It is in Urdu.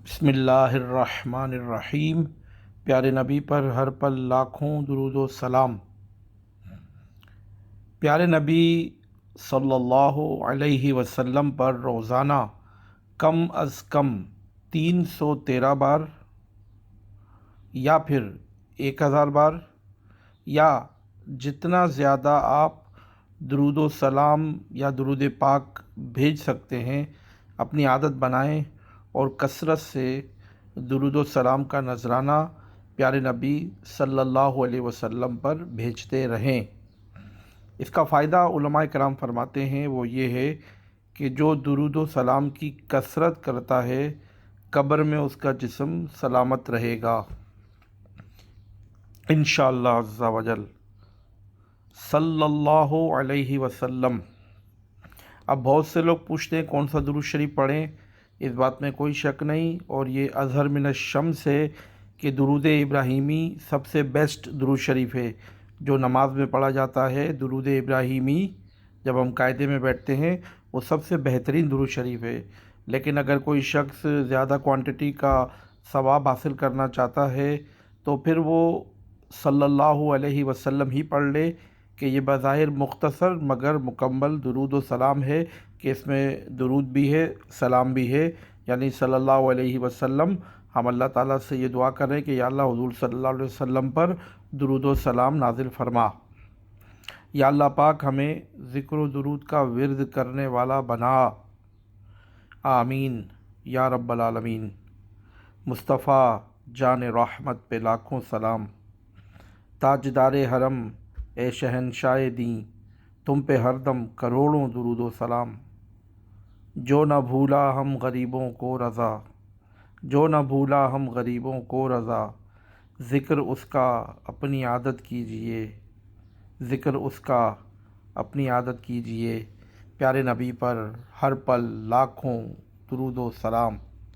بسم اللہ الرحمن الرحیم۔ پیارے نبی پر ہر پل لاکھوں درود و سلام۔ پیارے نبی صلی اللہ علیہ وسلم پر روزانہ کم از کم 313 بار یا پھر 1000 بار یا جتنا زیادہ آپ درود و سلام یا درود پاک بھیج سکتے ہیں اپنی عادت بنائیں اور کثرت سے درود و سلام کا نذرانہ پیارے نبی صلی اللہ علیہ وسلم پر بھیجتے رہیں۔ اس کا فائدہ علماء کرام فرماتے ہیں وہ یہ ہے کہ جو درود و سلام کی کثرت کرتا ہے قبر میں اس کا جسم سلامت رہے گا انشاءاللہ عز و جل۔ صلی اللہ علیہ وسلم۔ اب بہت سے لوگ پوچھتے ہیں کون سا درود شریف پڑھیں، اس بات میں کوئی شک نہیں، اور یہ اظہر من الشمس ہے کہ درود ابراہیمی سب سے بیسٹ درود شریف ہے جو نماز میں پڑھا جاتا ہے۔ درود ابراہیمی جب ہم قاعدے میں بیٹھتے ہیں وہ سب سے بہترین درود شریف ہے، لیکن اگر کوئی شخص زیادہ کوانٹٹی کا ثواب حاصل کرنا چاہتا ہے تو پھر وہ صلی اللہ علیہ وسلم ہی پڑھ لے کہ یہ بظاہر مختصر مگر مکمل درود و سلام ہے کہ اس میں درود بھی ہے سلام بھی ہے، یعنی صلی اللہ علیہ وسلم۔ ہم اللہ تعالیٰ سے یہ دعا کر رہے ہیں کہ یا اللہ حضور صلی اللہ علیہ وسلم پر درود و سلام نازل فرما۔ یا اللہ پاک ہمیں ذکر و درود کا ورد کرنے والا بنا، آمین یا رب العالمین۔ مصطفیٰ جان رحمت پہ لاکھوں سلام، تاجدار حرم اے شہنشاہ دین، تم پہ ہر دم کروڑوں درود و سلام۔ جو نہ بھولا ہم غریبوں کو رضا، جو نہ بھولا ہم غریبوں کو رضا، ذکر اس کا اپنی عادت کیجئے، ذکر اس کا اپنی عادت کیجئے۔ پیارے نبی پر ہر پل لاکھوں درود و سلام۔